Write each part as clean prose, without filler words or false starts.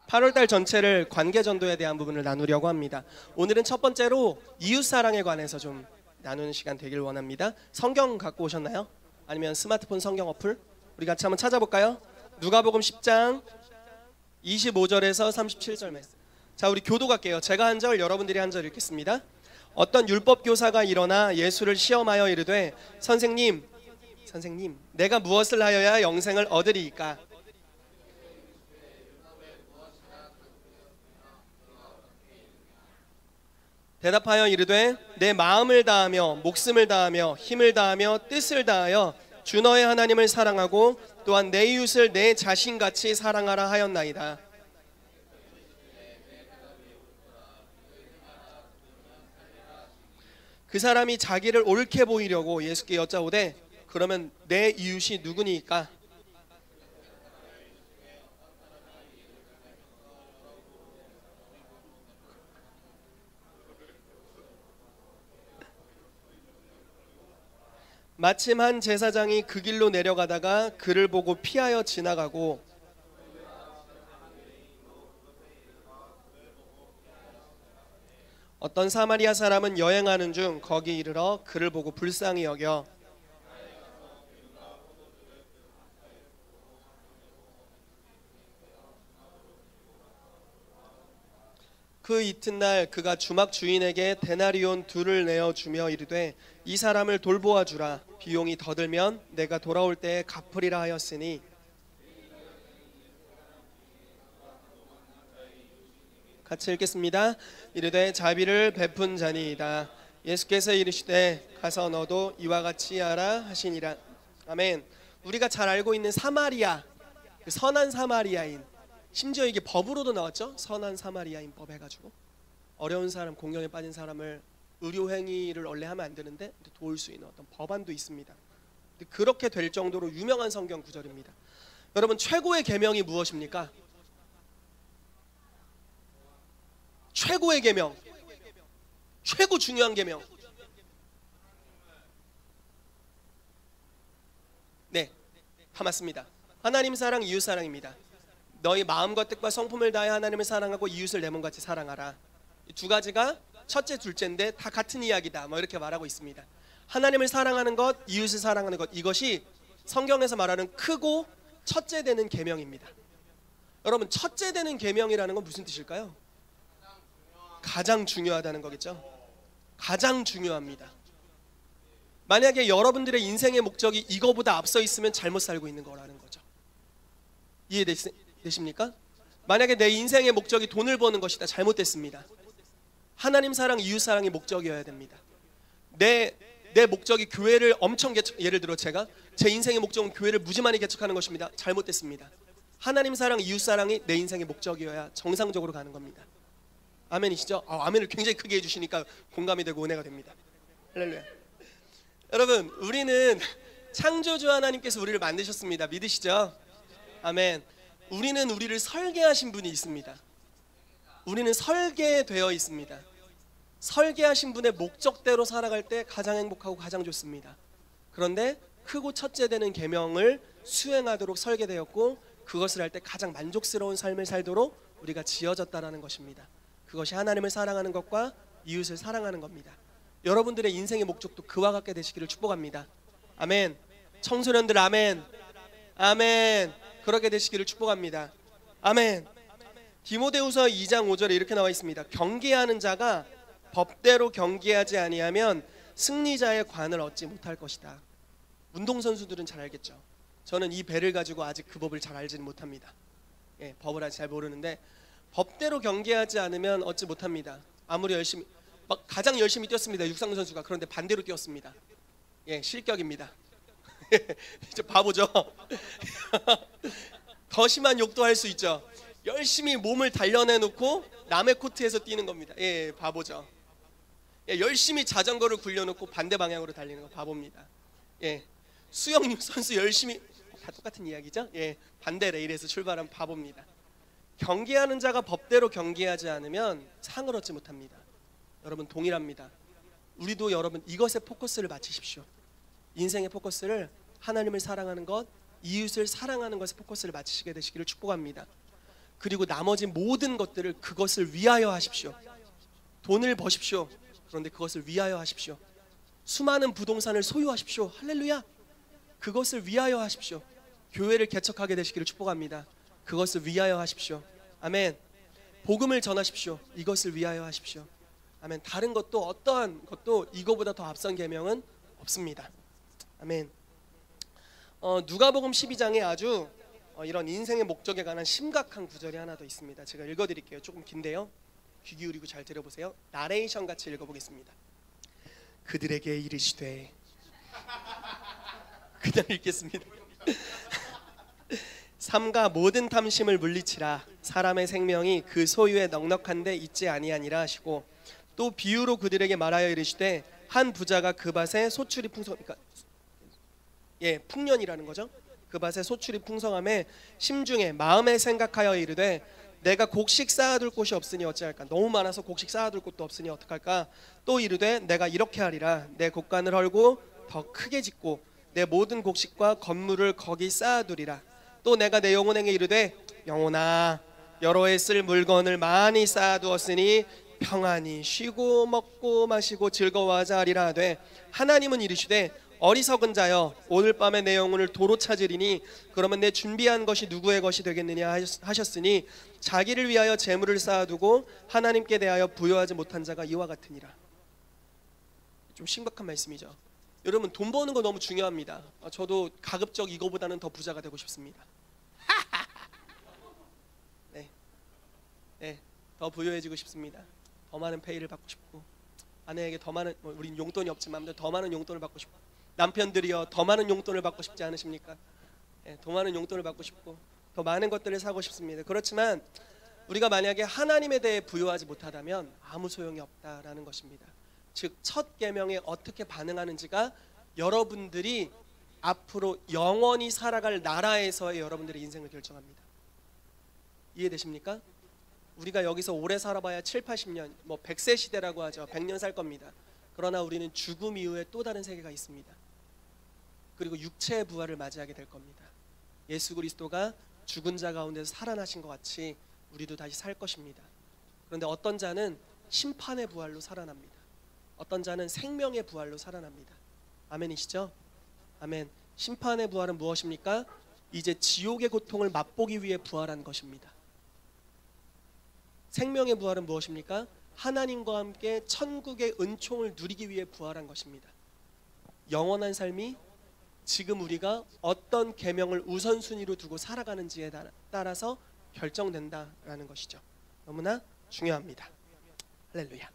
8월달 전체를 관계전도에 대한 부분을 나누려고 합니다. 오늘은 첫 번째로 이웃사랑에 관해서 좀 나누는 시간 되길 원합니다. 성경 갖고 오셨나요? 아니면 스마트폰 성경 어플? 우리 같이 한번 찾아볼까요? 누가복음 10장 25절에서 37절 말씀. 자, 우리 교도 갈게요. 제가 한 절, 여러분들이 한 절 읽겠습니다. 어떤 율법 교사가 일어나 예수를 시험하여 이르되 선생님, 내가 무엇을 하여야 영생을 얻으리이까? 대답하여 이르되 내 마음을 다하며 목숨을 다하며 힘을 다하며 뜻을 다하여 주 너의 하나님을 사랑하고 또한 내 이웃을 내 자신같이 사랑하라 하였나이다. 그 사람이 자기를 옳게 보이려고 예수께 여짜오되 그러면 내 이웃이 누구니까? 마침 한 제사장이 그 길로 내려가다가 그를 보고 피하여 지나가고 어떤 사마리아 사람은 여행하는 중 거기 이르러 그를 보고 불쌍히 여겨 그 이튿날 그가 주막 주인에게 데나리온 2를 내어주며 이르되 이 사람을 돌보아 주라. 비용이 더 들면 내가 돌아올 때에 갚으리라 하였으니 같이 읽겠습니다. 이르되 자비를 베푼 자니이다. 예수께서 이르시되 가서 너도 이와 같이 하라 하시니라. 아멘. 우리가 잘 알고 있는 사마리아, 그 선한 사마리아인, 심지어 이게 법으로도 나왔죠. 선한 사마리아인 법 해가지고 어려운 사람, 공경에 빠진 사람을 의료 행위를 원래 하면 안 되는데 도울 수 있는 어떤 법안도 있습니다. 그렇게 될 정도로 유명한 성경 구절입니다. 여러분, 최고의 계명이 무엇입니까? 최고의 계명, 최고 중요한 계명. 네, 다 맞습니다. 하나님 사랑, 이웃 사랑입니다. 너희 마음과 뜻과 성품을 다해 하나님을 사랑하고 이웃을 내 몸같이 사랑하라. 이 두 가지가 첫째, 둘째인데 다 같은 이야기다, 뭐 이렇게 말하고 있습니다. 하나님을 사랑하는 것, 이웃을 사랑하는 것, 이것이 성경에서 말하는 크고 첫째 되는 계명입니다. 여러분, 첫째 되는 계명이라는 건 무슨 뜻일까요? 가장 중요하다는 거겠죠. 가장 중요합니다. 만약에 여러분들의 인생의 목적이 이거보다 앞서 있으면 잘못 살고 있는 거라는 거죠. 이해되십니까? 만약에 내 인생의 목적이 돈을 버는 것이다, 잘못됐습니다. 하나님 사랑, 이웃 사랑이 목적이어야 됩니다. 내 목적이 교회를 엄청 예를 들어 제가 제 인생의 목적은 교회를 무지만히 개척하는 것입니다. 잘못됐습니다. 하나님 사랑, 이웃 사랑이 내 인생의 목적이어야 정상적으로 가는 겁니다. 아멘이시죠? 아멘을 굉장히 크게 해주시니까 공감이 되고 은혜가 됩니다. 할렐루야. 여러분, 우리는 창조주 하나님께서 우리를 만드셨습니다. 믿으시죠? 아멘. 우리는 우리를 설계하신 분이 있습니다. 우리는 설계되어 있습니다. 설계하신 분의 목적대로 살아갈 때 가장 행복하고 가장 좋습니다. 그런데 크고 첫째 되는 계명을 수행하도록 설계되었고 그것을 할 때 가장 만족스러운 삶을 살도록 우리가 지어졌다라는 것입니다. 그것이 하나님을 사랑하는 것과 이웃을 사랑하는 겁니다. 여러분들의 인생의 목적도 그와 같게 되시기를 축복합니다. 아멘. 청소년들 아멘. 아멘. 그렇게 되시기를 축복합니다. 아멘. 디모데후서 2장 5절에 이렇게 나와 있습니다. 경계하는 자가 법대로 경계하지 아니하면 승리자의 관을 얻지 못할 것이다. 운동선수들은 잘 알겠죠. 저는 이 배를 가지고 아직 그 법을 잘 알지는 못합니다. 법을 아직 잘 모르는데 법대로 경계하지 않으면 얻지 못합니다. 아무리 열심히 가장 열심히 뛰었습니다. 육상 선수가. 그런데 반대로 뛰었습니다. 실격입니다. 이제 바보죠. 더 심한 욕도 할 수 있죠. 열심히 몸을 단련해놓고 남의 코트에서 뛰는 겁니다. 바보죠. 열심히 자전거를 굴려놓고 반대 방향으로 달리는 거 바보입니다. 수영 선수 열심히, 다 똑같은 이야기죠. 반대 레일에서 출발한 바보입니다. 경계하는 자가 법대로 경계하지 않으면 상을 얻지 못합니다. 여러분, 동일합니다. 우리도 여러분 이것에 포커스를 맞추십시오. 인생의 포커스를 하나님을 사랑하는 것, 이웃을 사랑하는 것에 포커스를 맞추시게 되시기를 축복합니다. 그리고 나머지 모든 것들을 그것을 위하여 하십시오. 돈을 버십시오. 그런데 그것을 위하여 하십시오. 수많은 부동산을 소유하십시오. 할렐루야. 그것을 위하여 하십시오. 교회를 개척하게 되시기를 축복합니다. 그것을 위하여 하십시오. 아멘. 복음을 전하십시오. 이것을 위하여 하십시오. 아멘. 다른 것도 어떠한 것도 이거보다 더 앞선 계명은 없습니다. 아멘. 누가복음 12장에 아주 이런 인생의 목적에 관한 심각한 구절이 하나 더 있습니다. 제가 읽어드릴게요. 조금 긴데요. 귀 기울이고 잘 들어보세요. 나레이션 같이 읽어보겠습니다. 그들에게 이르시되 그냥 읽겠습니다. 삼가 모든 탐심을 물리치라. 사람의 생명이 그 소유에 넉넉한데 있지 아니하니라 하시고, 또 비유로 그들에게 말하여 이르시되 한 부자가 그 밭에 소출이 풍년이라는 거죠. 그 밭에 소출이 풍성함에 심중에 마음에 생각하여 이르되 내가 곡식 쌓아둘 곳이 없으니 어찌할까. 너무 많아서 곡식 쌓아둘 곳도 없으니 어떡할까. 또 이르되 내가 이렇게 하리라. 내 곡간을 헐고 더 크게 짓고 내 모든 곡식과 건물을 거기 쌓아두리라. 또 내가 내 영혼에게 이르되 영혼아, 여러 해 쓸 물건을 많이 쌓아두었으니 평안히 쉬고 먹고 마시고 즐거워하자 하리라 하되, 하나님은 이르시되 어리석은 자여, 오늘 밤에 내 영혼을 도로 찾으리니 그러면 내 준비한 것이 누구의 것이 되겠느냐 하셨으니 자기를 위하여 재물을 쌓아두고 하나님께 대하여 부여하지 못한 자가 이와 같으니라. 좀 심각한 말씀이죠. 여러분, 돈 버는 거 너무 중요합니다. 저도 가급적 이거보다는 더 부자가 되고 싶습니다. 네, 더 부유해지고 싶습니다. 더 많은 페이를 받고 싶고, 아내에게 더 많은, 우린 용돈이 없지만 더 많은 용돈을 받고 싶고, 남편들이여 더 많은 용돈을 받고 싶지 않으십니까? 네, 더 많은 용돈을 받고 싶고 더 많은 것들을 사고 싶습니다. 그렇지만 우리가 만약에 하나님에 대해 부여하지 못하다면 아무 소용이 없다라는 것입니다. 즉, 첫 계명에 어떻게 반응하는지가 여러분들이 앞으로 영원히 살아갈 나라에서의 여러분들의 인생을 결정합니다. 이해되십니까? 우리가 여기서 오래 살아봐야 7, 80년, 100세 시대라고 하죠. 100년 살 겁니다. 그러나 우리는 죽음 이후에 또 다른 세계가 있습니다. 그리고 육체의 부활을 맞이하게 될 겁니다. 예수 그리스도가 죽은 자 가운데서 살아나신 것 같이 우리도 다시 살 것입니다. 그런데 어떤 자는 심판의 부활로 살아납니다. 어떤 자는 생명의 부활로 살아납니다. 아멘이시죠? 아멘. 심판의 부활은 무엇입니까? 이제 지옥의 고통을 맛보기 위해 부활한 것입니다. 생명의 부활은 무엇입니까? 하나님과 함께 천국의 은총을 누리기 위해 부활한 것입니다. 영원한 삶이 지금 우리가 어떤 계명을 우선순위로 두고 살아가는지에 따라서 결정된다라는 것이죠. 너무나 중요합니다. 할렐루야.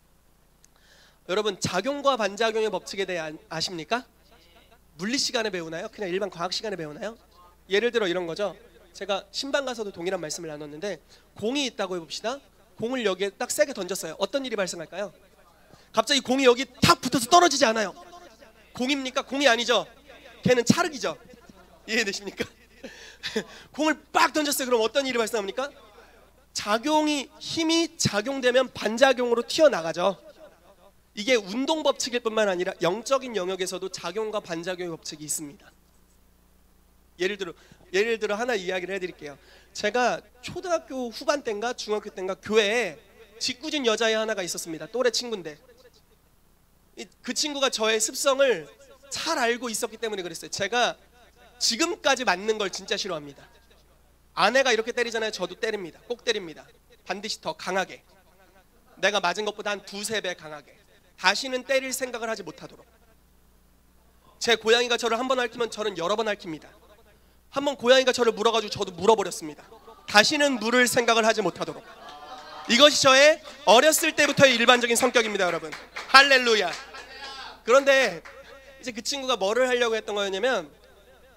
여러분, 작용과 반작용의 법칙에 대해 아십니까? 물리 시간에 배우나요? 그냥 일반 과학 시간에 배우나요? 예를 들어 이런 거죠. 제가 신방 가서도 동일한 말씀을 나눴는데, 공이 있다고 해봅시다. 공을 여기에 딱 세게 던졌어요. 어떤 일이 발생할까요? 갑자기 공이 여기 탁 붙어서 떨어지지 않아요. 공입니까? 공이 아니죠. 걔는 찰흙이죠. 이해되십니까? 공을 빡 던졌어요. 그럼 어떤 일이 발생합니까? 힘이 작용되면 반작용으로 튀어나가죠. 이게 운동 법칙일 뿐만 아니라 영적인 영역에서도 작용과 반작용의 법칙이 있습니다. 예를 들어 하나 이야기를 해드릴게요. 제가 초등학교 후반 때인가 중학교 때인가 교회에 짓궂은 여자애 하나가 있었습니다. 또래 친구인데 그 친구가 저의 습성을 잘 알고 있었기 때문에 그랬어요. 제가 지금까지 맞는 걸 진짜 싫어합니다. 아내가 이렇게 때리잖아요. 저도 때립니다. 꼭 때립니다. 반드시 더 강하게, 내가 맞은 것보다 한 2~3배 강하게, 다시는 때릴 생각을 하지 못하도록. 제 고양이가 저를 한 번 핥으면 저는 여러 번 핥힙니다. 한번 고양이가 저를 물어가지고 저도 물어버렸습니다. 다시는 물을 생각을 하지 못하도록. 이것이 저의 어렸을 때부터의 일반적인 성격입니다, 여러분. 할렐루야. 그런데 이제 그 친구가 뭐를 하려고 했던 거였냐면,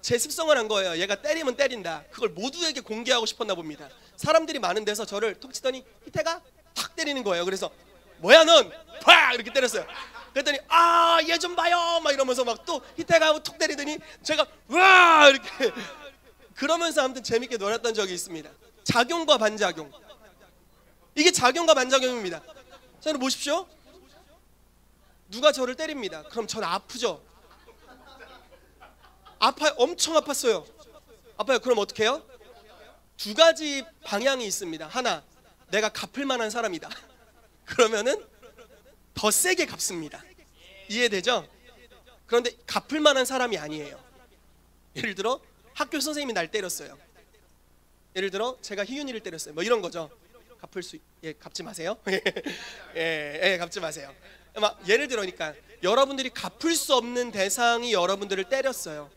제 습성을 한 거예요. 얘가 때리면 때린다. 그걸 모두에게 공개하고 싶었나 봅니다. 사람들이 많은 데서 저를 톡 치더니 희태가 탁 때리는 거예요. 그래서 뭐야 넌! 팍! 이렇게 때렸어요. 그랬더니 얘 좀 봐요! 막 이러면서 막 또 희태가 하고 톡 때리더니 제가 와! 이렇게 그러면서 아무튼 재밌게 놀았던 적이 있습니다. 작용과 반작용. 이게 작용과 반작용입니다. 저는 보십시오. 누가 저를 때립니다. 그럼 저는 아프죠. 아파요. 엄청 아팠어요. 아파요. 그럼 어떻게 해요? 두 가지 방향이 있습니다. 하나, 내가 갚을 만한 사람이다. 그러면은 더 세게 갚습니다. 이해되죠? 그런데 갚을 만한 사람이 아니에요. 예를 들어 학교 선생님이 날 때렸어요. 예를 들어 제가 희윤이를 때렸어요. 뭐 이런 거죠. 갚지 마세요. 갚지 마세요. 막 예를 들어니까 여러분들이 갚을 수 없는 대상이 여러분들을 때렸어요.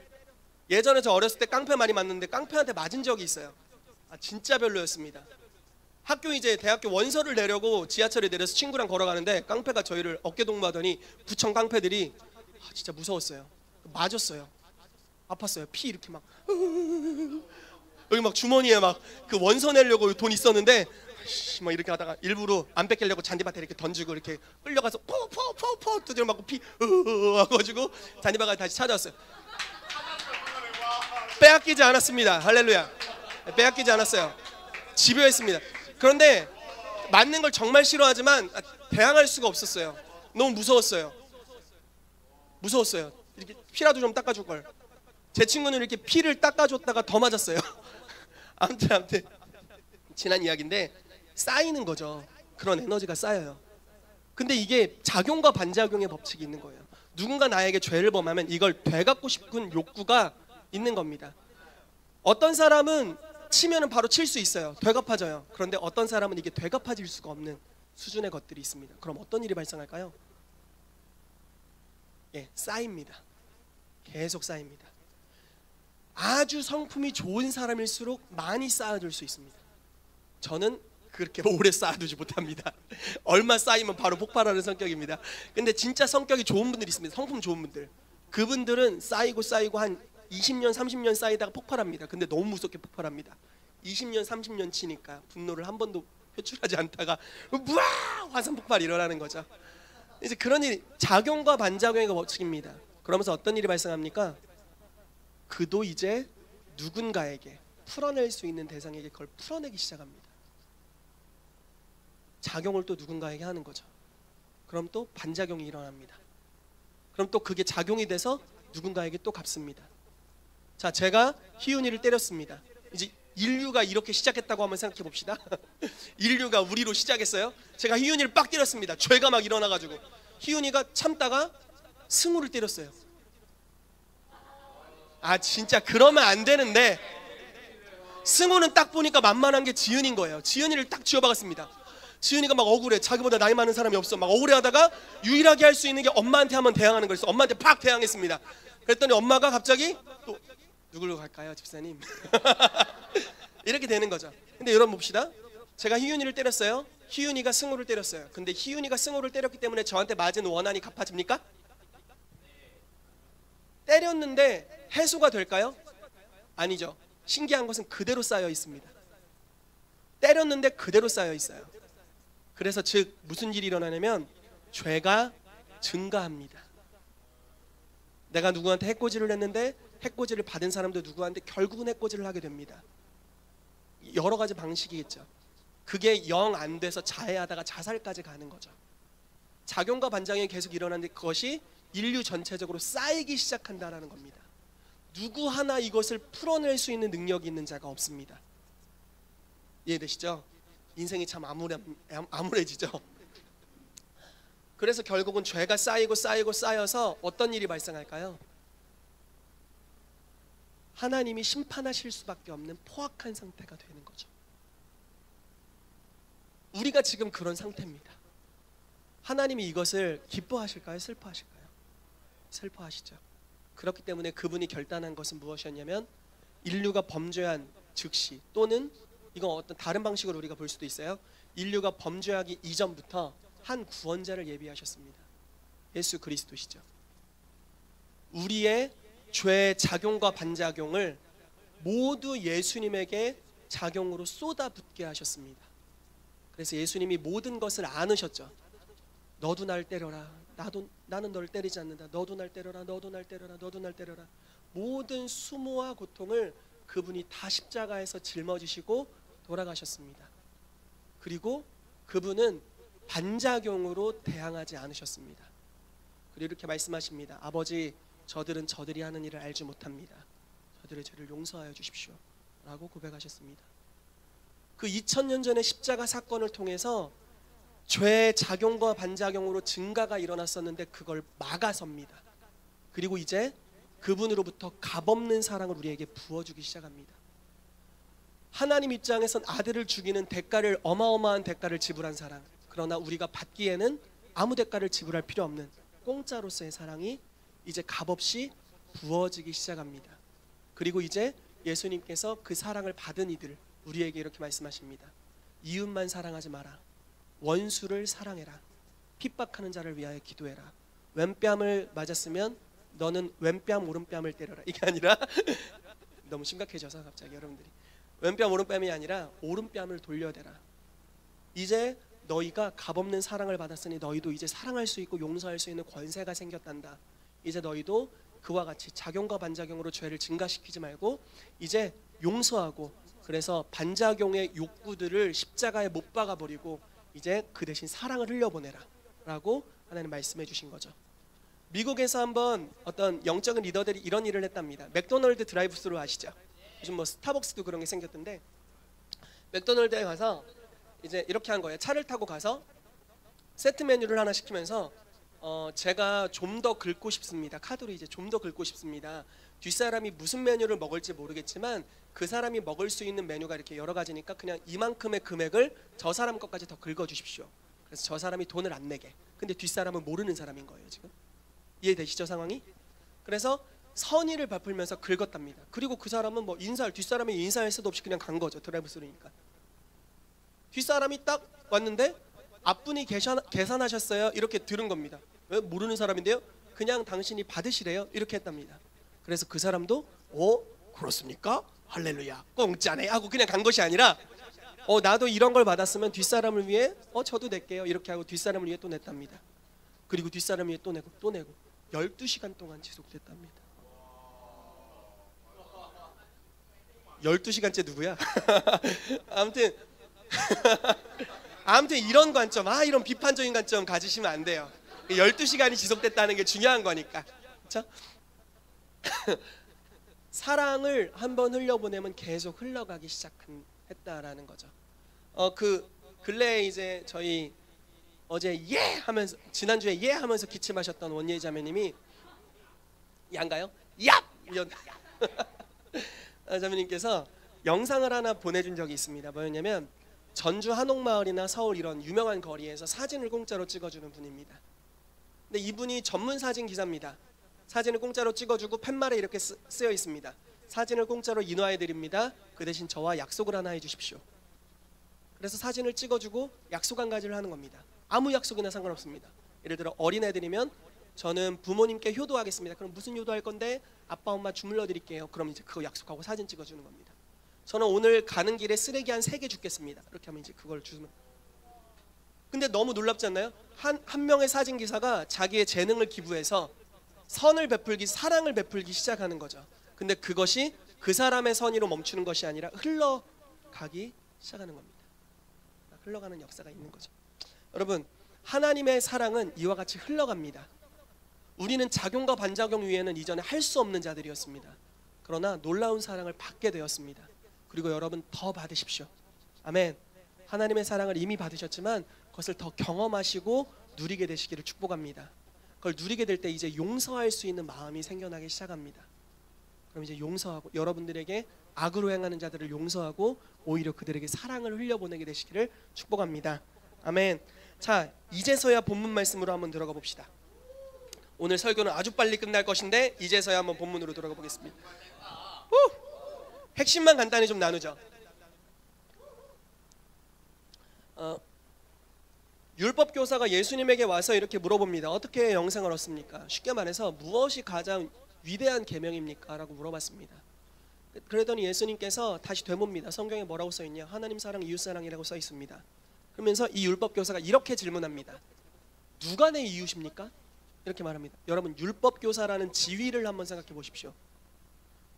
예전에 저 어렸을 때 깡패 많이 맞는데 깡패한테 맞은 적이 있어요. 진짜 별로였습니다. 이제 대학교 원서를 내려고 지하철에 내려서 친구랑 걸어가는데 깡패가 저희를 어깨동무하더니 구청 깡패들이 진짜 무서웠어요. 맞았어요. 아팠어요. 피 이렇게 막 여기 막 주머니에 막 그 원서 내려고 돈 있었는데 막 이렇게 하다가 일부러 안 뺏기려고 잔디밭에 이렇게 던지고 이렇게 끌려가서 포 두드려 맞고 피 하고가지고 잔디밭까지 다시 찾아왔어요. 빼앗기지 않았습니다. 할렐루야. 빼앗기지 않았어요. 집요했습니다. 그런데 맞는 걸 정말 싫어하지만 대항할 수가 없었어요. 너무 무서웠어요. 이렇게 피라도 좀 닦아줄 걸. 제 친구는 이렇게 피를 닦아줬다가 더 맞았어요. 아무튼 지난 이야기인데 쌓이는 거죠. 그런 에너지가 쌓여요. 근데 이게 작용과 반작용의 법칙이 있는 거예요. 누군가 나에게 죄를 범하면 이걸 되갚고 싶은 욕구가 있는 겁니다. 어떤 사람은 치면은 바로 칠 수 있어요. 되갚아져요. 그런데 어떤 사람은 이게 되갚아질 수가 없는 수준의 것들이 있습니다. 그럼 어떤 일이 발생할까요? 쌓입니다. 계속 쌓입니다. 아주 성품이 좋은 사람일수록 많이 쌓아둘 수 있습니다. 저는 그렇게 오래 쌓아두지 못합니다. 얼마 쌓이면 바로 폭발하는 성격입니다. 근데 진짜 성격이 좋은 분들이 있습니다. 성품 좋은 분들. 그분들은 쌓이고 한 20년 30년 쌓이다가 폭발합니다. 근데 너무 무섭게 폭발합니다. 20년 30년 치니까 분노를 한 번도 표출하지 않다가 우와 화산 폭발이 일어나는 거죠. 이제 그런 일이 작용과 반작용의 법칙입니다. 그러면서 어떤 일이 발생합니까? 그도 이제 누군가에게 풀어낼 수 있는 대상에게 그걸 풀어내기 시작합니다. 작용을 또 누군가에게 하는 거죠. 그럼 또 반작용이 일어납니다. 그럼 또 그게 작용이 돼서 누군가에게 또 갚습니다. 자, 제가 희윤이를 때렸습니다. 이제 인류가 이렇게 시작했다고 한번 생각해 봅시다. 인류가 우리로 시작했어요. 제가 희윤이를 빡 때렸습니다. 죄가 막 일어나가지고 희윤이가 참다가 승우를 때렸어요. 진짜 그러면 안 되는데 승우는 딱 보니까 만만한 게 지은인 거예요. 지은이를 딱 쥐어박았습니다. 지은이가 막 억울해. 자기보다 나이 많은 사람이 없어. 막 억울해하다가 유일하게 할 수 있는 게 엄마한테 한번 대항하는 거였어. 엄마한테 팍 대항했습니다. 그랬더니 엄마가 갑자기 또 누구로 갈까요, 집사님? 이렇게 되는 거죠. 근데 여러분 봅시다. 제가 희윤이를 때렸어요. 희윤이가 승우를 때렸어요. 근데 희윤이가 승우를 때렸기 때문에 저한테 맞은 원한이 갚아집니까? 때렸는데 해소가 될까요? 아니죠. 신기한 것은 그대로 쌓여 있습니다. 때렸는데 그대로 쌓여 있어요. 그래서 즉 무슨 일이 일어나냐면 죄가 증가합니다. 내가 누구한테 해코지를 했는데 해코지를 받은 사람도 누구한테 결국은 해코지를 하게 됩니다. 여러 가지 방식이겠죠. 그게 영 안 돼서 자해하다가 자살까지 가는 거죠. 작용과 반작용이 계속 일어나는데 그것이 인류 전체적으로 쌓이기 시작한다는 겁니다. 누구 하나 이것을 풀어낼 수 있는 능력이 있는 자가 없습니다. 이해되시죠? 인생이 참 암울해지죠. 그래서 결국은 죄가 쌓여서 어떤 일이 발생할까요? 하나님이 심판하실 수밖에 없는 포악한 상태가 되는 거죠. 우리가 지금 그런 상태입니다. 하나님이 이것을 기뻐하실까요? 슬퍼하실까요? 슬퍼하시죠. 그렇기 때문에 그분이 결단한 것은 무엇이었냐면 인류가 범죄한 즉시 또는 이건 어떤 다른 방식으로 우리가 볼 수도 있어요. 인류가 범죄하기 이전부터 한 구원자를 예비하셨습니다. 예수 그리스도시죠. 우리의 죄의 작용과 반작용을 모두 예수님에게 작용으로 쏟아붓게 하셨습니다. 그래서 예수님이 모든 것을 안으셨죠. 너도 날 때려라. 나는 널 때리지 않는다. 너도 날 때려라. 너도 날 때려라. 너도 날 때려라. 모든 수모와 고통을 그분이 다 십자가에서 짊어지시고 돌아가셨습니다. 그리고 그분은 반작용으로 대항하지 않으셨습니다. 그리고 이렇게 말씀하십니다. 아버지, 저들은 저들이 하는 일을 알지 못합니다. 저들의 죄를 용서하여 주십시오. 라고 고백하셨습니다. 그 2000년 전의 십자가 사건을 통해서 죄의 작용과 반작용으로 증가가 일어났었는데 그걸 막아섭니다. 그리고 이제 그분으로부터 값없는 사랑을 우리에게 부어주기 시작합니다. 하나님 입장에선 아들을 죽이는 대가를, 어마어마한 대가를 지불한 사랑, 그러나 우리가 받기에는 아무 대가를 지불할 필요 없는 공짜로서의 사랑이 이제 값없이 부어지기 시작합니다. 그리고 이제 예수님께서 그 사랑을 받은 이들, 우리에게 이렇게 말씀하십니다. 이웃만 사랑하지 마라. 원수를 사랑해라. 핍박하는 자를 위하여 기도해라. 왼뺨을 맞았으면 너는 왼뺨 오른뺨을 때려라. 이게 아니라 너무 심각해져서 갑자기 여러분들이, 왼뺨 오른뺨이 아니라 오른뺨을 돌려대라. 이제 너희가 값없는 사랑을 받았으니 너희도 이제 사랑할 수 있고 용서할 수 있는 권세가 생겼단다. 이제 너희도 그와 같이 작용과 반작용으로 죄를 증가시키지 말고 이제 용서하고, 그래서 반작용의 욕구들을 십자가에 못 박아버리고 이제 그 대신 사랑을 흘려보내라 라고 하나님 말씀해 주신 거죠. 미국에서 한번 어떤 영적인 리더들이 이런 일을 했답니다. 맥도날드 드라이브스루 아시죠? 요즘 뭐 스타벅스도 그런 게 생겼던데, 맥도날드에 가서 이제 이렇게 한 거예요. 차를 타고 가서 세트 메뉴를 하나 시키면서 제가 좀 더 긁고 싶습니다. 카드로 이제 좀 더 긁고 싶습니다. 뒷사람이 무슨 메뉴를 먹을지 모르겠지만 그 사람이 먹을 수 있는 메뉴가 이렇게 여러 가지니까 그냥 이만큼의 금액을 저 사람 것까지 더 긁어 주십시오. 그래서 저 사람이 돈을 안 내게. 근데 뒷사람은 모르는 사람인 거예요. 지금 이해되시죠 상황이? 그래서 선의를 베풀면서 긁었답니다. 그리고 그 사람은 뭐 뒷사람이 인사할 수도 없이 그냥 간 거죠. 드라이브스루니까. 뒷사람이 딱 왔는데 앞분이 계산하셨어요? 이렇게 들은 겁니다. 왜? 모르는 사람인데요. 그냥 당신이 받으시래요. 이렇게 했답니다. 그래서 그 사람도 그렇습니까? 할렐루야 공짜네 하고 그냥 간 것이 아니라 나도 이런 걸 받았으면 뒷사람을 위해 저도 낼게요 이렇게 하고 뒷사람을 위해 또 냈답니다. 그리고 뒷사람을 위해 또 내고 또 내고 12시간 동안 지속됐답니다. 12시간째 누구야? 아무튼 이런 관점, 이런 비판적인 관점 가지시면 안 돼요. 12시간이 지속됐다는 게 중요한 거니까. 그렇죠? 사랑을 한번 흘려보내면 계속 흘러가기 시작했다라는 거죠. 그 근래에 이제 저희 어제 하면서, 지난주에 하면서 기침하셨던 원예희 자매님이 양가요? 얍! 이런 자매님께서 영상을 하나 보내준 적이 있습니다. 뭐였냐면 전주 한옥마을이나 서울 이런 유명한 거리에서 사진을 공짜로 찍어주는 분입니다. 근데 이분이 전문 사진 기사입니다. 사진을 공짜로 찍어주고 팻말에 이렇게 쓰여 있습니다. 사진을 공짜로 인화해 드립니다. 그 대신 저와 약속을 하나 해주십시오. 그래서 사진을 찍어주고 약속 한 가지를 하는 겁니다. 아무 약속이나 상관없습니다. 예를 들어 어린애들이면 저는 부모님께 효도하겠습니다. 그럼 무슨 효도할 건데? 아빠 엄마 주물러 드릴게요. 그럼 이제 그거 약속하고 사진 찍어주는 겁니다. 저는 오늘 가는 길에 쓰레기 한 3개 줍겠습니다. 그렇게 하면 이제 그걸 주면. 근데 너무 놀랍지 않나요? 한 명의 사진 기사가 자기의 재능을 기부해서 선을 베풀기, 사랑을 베풀기 시작하는 거죠. 근데 그것이 그 사람의 선의로 멈추는 것이 아니라 흘러가기 시작하는 겁니다. 흘러가는 역사가 있는 거죠. 여러분, 하나님의 사랑은 이와 같이 흘러갑니다. 우리는 작용과 반작용 위에는 이전에 할 수 없는 자들이었습니다. 그러나 놀라운 사랑을 받게 되었습니다. 그리고 여러분 더 받으십시오. 아멘. 하나님의 사랑을 이미 받으셨지만 그것을 더 경험하시고 누리게 되시기를 축복합니다. 그걸 누리게 될 때 이제 용서할 수 있는 마음이 생겨나기 시작합니다. 그럼 이제 용서하고, 여러분들에게 악으로 행하는 자들을 용서하고 오히려 그들에게 사랑을 흘려보내게 되시기를 축복합니다. 아멘. 자, 이제서야 본문 말씀으로 한번 들어가 봅시다. 오늘 설교는 아주 빨리 끝날 것인데 이제서야 한번 본문으로 들어가 보겠습니다. 핵심만 간단히 좀 나누죠. 율법 교사가 예수님에게 와서 이렇게 물어봅니다. 어떻게 영생을 얻습니까? 쉽게 말해서 무엇이 가장 위대한 계명입니까? 라고 물어봤습니다. 그러더니 예수님께서 다시 되묻습니다. 성경에 뭐라고 써 있냐? 하나님 사랑, 이웃 사랑이라고 써 있습니다. 그러면서 이 율법 교사가 이렇게 질문합니다. 누가 내 이웃입니까? 이렇게 말합니다. 여러분, 율법 교사라는 지위를 한번 생각해 보십시오.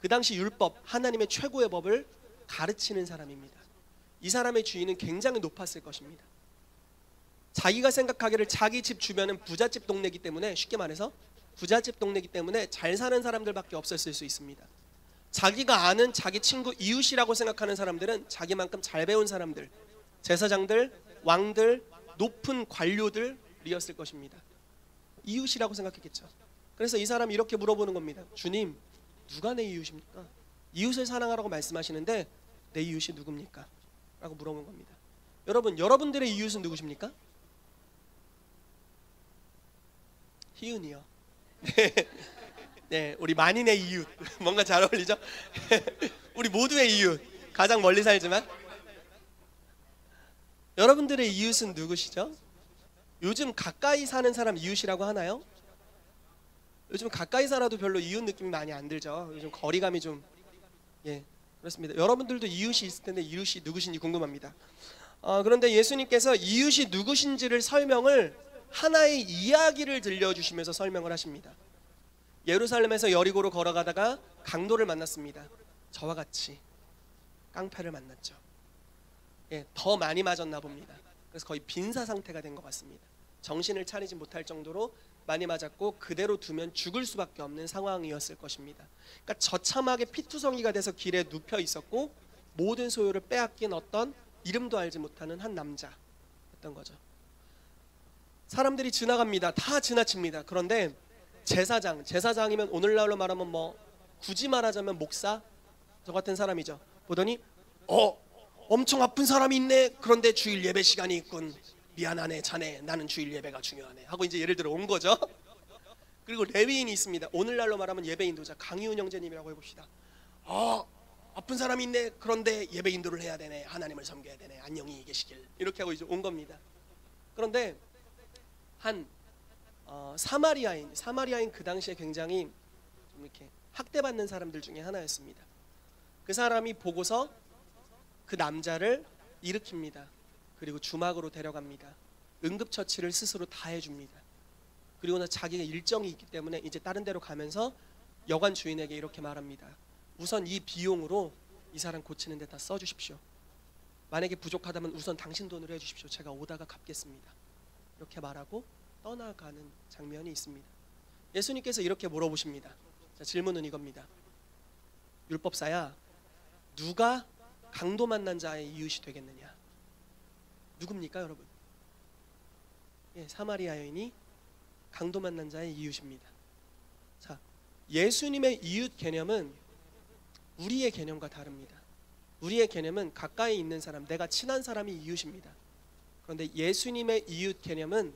그 당시 율법, 하나님의 최고의 법을 가르치는 사람입니다. 이 사람의 주인은 굉장히 높았을 것입니다. 자기가 생각하기를 자기 집 주변은 부잣집 동네이기 때문에, 쉽게 말해서 부잣집 동네이기 때문에 잘 사는 사람들밖에 없었을 수 있습니다. 자기가 아는 자기 친구 이웃이라고 생각하는 사람들은 자기만큼 잘 배운 사람들, 제사장들, 왕들, 높은 관료들이었을 것입니다. 이웃이라고 생각했겠죠. 그래서 이 사람이 이렇게 물어보는 겁니다. 주님, 누가 내 이웃입니까? 이웃을 사랑하라고 말씀하시는데 내 이웃이 누굽니까? 라고 물어본 겁니다. 여러분, 여러분들의 이웃은 누구십니까? 희은이요. 네, 우리 만인의 이웃. 뭔가 잘 어울리죠? 우리 모두의 이웃. 가장 멀리 살지만. 여러분들의 이웃은 누구시죠? 요즘 가까이 사는 사람 이웃이라고 하나요? 요즘 가까이 살아도 별로 이웃 느낌이 많이 안 들죠. 요즘 거리감이 좀, 예, 그렇습니다. 여러분들도 이웃이 있을 텐데 이웃이 누구신지 궁금합니다. 그런데 예수님께서 이웃이 누구신지를 설명을 하나의 이야기를 들려주시면서 설명을 하십니다. 예루살렘에서 여리고로 걸어가다가 강도를 만났습니다. 저와 같이 깡패를 만났죠. 예, 더 많이 맞았나 봅니다. 그래서 거의 빈사 상태가 된 것 같습니다. 정신을 차리지 못할 정도로 많이 맞았고 그대로 두면 죽을 수밖에 없는 상황이었을 것입니다. 그러니까 처참하게 피투성이가 돼서 길에 눕혀 있었고 모든 소유를 빼앗긴 어떤 이름도 알지 못하는 한 남자였던 거죠. 사람들이 지나갑니다. 다 지나칩니다. 그런데 제사장이면 오늘날로 말하면 뭐 굳이 말하자면 목사 저 같은 사람이죠. 보더니 엄청 아픈 사람이 있네. 그런데 주일 예배 시간이 있군. 미안하네 자네, 나는 주일 예배가 중요하네 하고 이제 예를 들어 온 거죠. 그리고 레위인이 있습니다. 오늘날로 말하면 예배 인도자 강희훈 형제님이라고 해봅시다. 아픈 사람이 있네. 그런데 예배 인도를 해야 되네. 하나님을 섬겨야 되네. 안녕히 계시길. 이렇게 하고 이제 온 겁니다. 그런데 한 사마리아인 그 당시에 굉장히 좀 이렇게 학대받는 사람들 중에 하나였습니다. 그 사람이 보고서 그 남자를 일으킵니다. 그리고 주막으로 데려갑니다. 응급처치를 스스로 다 해줍니다. 그리고 나 자기가 일정이 있기 때문에 이제 다른 데로 가면서 여관 주인에게 이렇게 말합니다. 우선 이 비용으로 이 사람 고치는 데 다 써주십시오. 만약에 부족하다면 우선 당신 돈으로 해주십시오. 제가 오다가 갚겠습니다. 이렇게 말하고 떠나가는 장면이 있습니다. 예수님께서 이렇게 물어보십니다. 자, 질문은 이겁니다. 율법사야, 누가 강도 만난 자의 이웃이 되겠느냐? 누굽니까 여러분? 예, 사마리아 여인이 강도 만난 자의 이웃입니다. 자, 예수님의 이웃 개념은 우리의 개념과 다릅니다. 우리의 개념은 가까이 있는 사람, 내가 친한 사람이 이웃입니다. 그런데 예수님의 이웃 개념은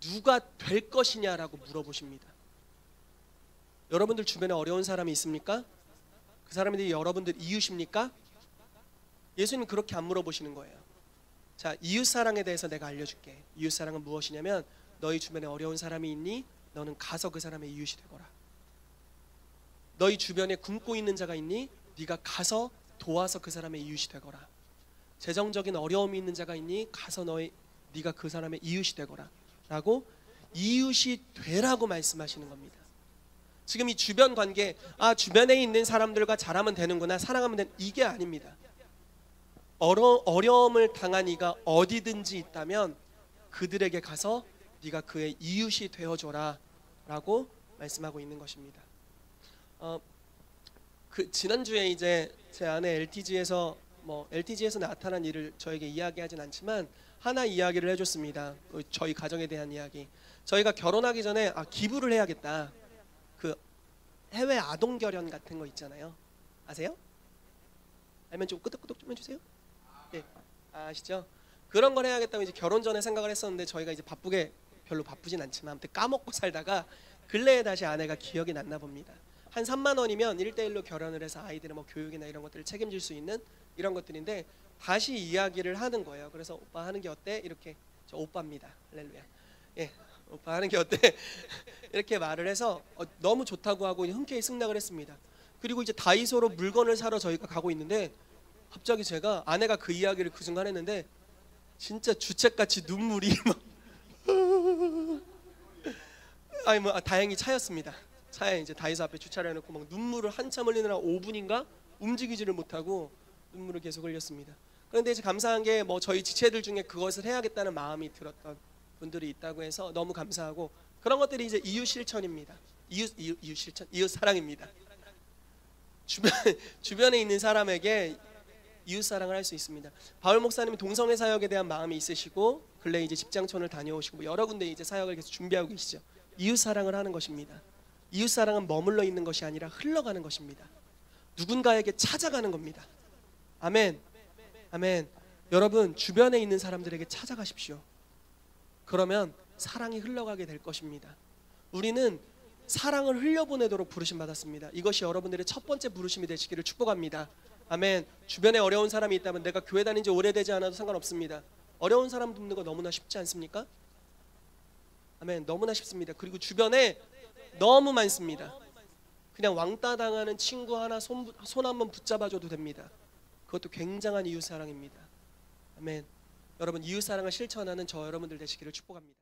누가 될 것이냐라고 물어보십니다. 여러분들 주변에 어려운 사람이 있습니까? 그 사람들이 여러분들 이웃입니까? 예수님 그렇게 안 물어보시는 거예요. 자, 이웃사랑에 대해서 내가 알려줄게. 이웃사랑은 무엇이냐면 너희 주변에 어려운 사람이 있니? 너는 가서 그 사람의 이웃이 되거라. 너희 주변에 굶고 있는 자가 있니? 네가 가서 도와서 그 사람의 이웃이 되거라. 재정적인 어려움이 있는 자가 있니? 가서 네가 그 사람의 이웃이 되거라. 라고 이웃이 되라고 말씀하시는 겁니다. 지금 이 주변 관계, 주변에 있는 사람들과 잘하면 되는구나, 사랑하면 되는, 이게 아닙니다. 어려움을 당한 이가 어디든지 있다면 그들에게 가서 네가 그의 이웃이 되어줘라 라고 말씀하고 있는 것입니다. 지난주에 이제 제 아내 LTG에서 나타난 일을 저에게 이야기하진 않지만 하나 이야기를 해줬습니다. 저희 가정에 대한 이야기. 저희가 결혼하기 전에 기부를 해야겠다. 그 해외 아동 결연 같은 거 있잖아요. 아세요? 알면 좀 끄덕끄덕 좀 해주세요. 네, 아시죠? 그런 걸 해야겠다고 이제 결혼 전에 생각을 했었는데 저희가 이제 별로 바쁘진 않지만 아무튼 까먹고 살다가 근래에 다시 아내가 기억이 났나 봅니다. 한 3만 원이면 1대1로 결혼을 해서 아이들의 뭐 교육이나 이런 것들을 책임질 수 있는 이런 것들인데 다시 이야기를 하는 거예요. 그래서 오빠 하는 게 어때? 이렇게, 저 오빠입니다. 할렐루야. 예, 오빠 하는 게 어때? 이렇게 말을 해서 너무 좋다고 하고 흔쾌히 승낙을 했습니다. 그리고 이제 다이소로 물건을 사러 저희가 가고 있는데 갑자기 제가 아내가 그 이야기를 그 순간 했는데 진짜 주책같이 눈물이 막 다행히 차였습니다. 차에 이제 다이소 앞에 주차를 해놓고 막 눈물을 한참 흘리느라 5분인가 움직이지를 못하고 눈물을 계속 흘렸습니다. 그런데 이제 감사한 게 저희 지체들 중에 그것을 해야겠다는 마음이 들었던 분들이 있다고 해서 너무 감사하고, 그런 것들이 이제 이웃 실천입니다. 이웃 실천, 이웃 사랑입니다. 주변에 있는 사람에게 이웃 사랑을 할 수 있습니다. 바울 목사님이 동성애 사역에 대한 마음이 있으시고 근래 이제 집장촌을 다녀오시고 뭐 여러 군데 이제 사역을 계속 준비하고 계시죠. 이웃 사랑을 하는 것입니다. 이웃 사랑은 머물러 있는 것이 아니라 흘러가는 것입니다. 누군가에게 찾아가는 겁니다. 아멘. 아멘. 여러분 주변에 있는 사람들에게 찾아가십시오. 그러면 사랑이 흘러가게 될 것입니다. 우리는 사랑을 흘려보내도록 부르심 받았습니다. 이것이 여러분들의 첫 번째 부르심이 되시기를 축복합니다. 아멘. 주변에 어려운 사람이 있다면 내가 교회 다닌 지 오래되지 않아도 상관없습니다. 어려운 사람 돕는 거 너무나 쉽지 않습니까? 아멘. 너무나 쉽습니다. 그리고 주변에 너무 많습니다. 그냥 왕따 당하는 친구 하나 손 한번 붙잡아줘도 됩니다. 그것도 굉장한 이웃사랑입니다. 아멘. 여러분 이웃사랑을 실천하는 저 여러분들 되시기를 축복합니다.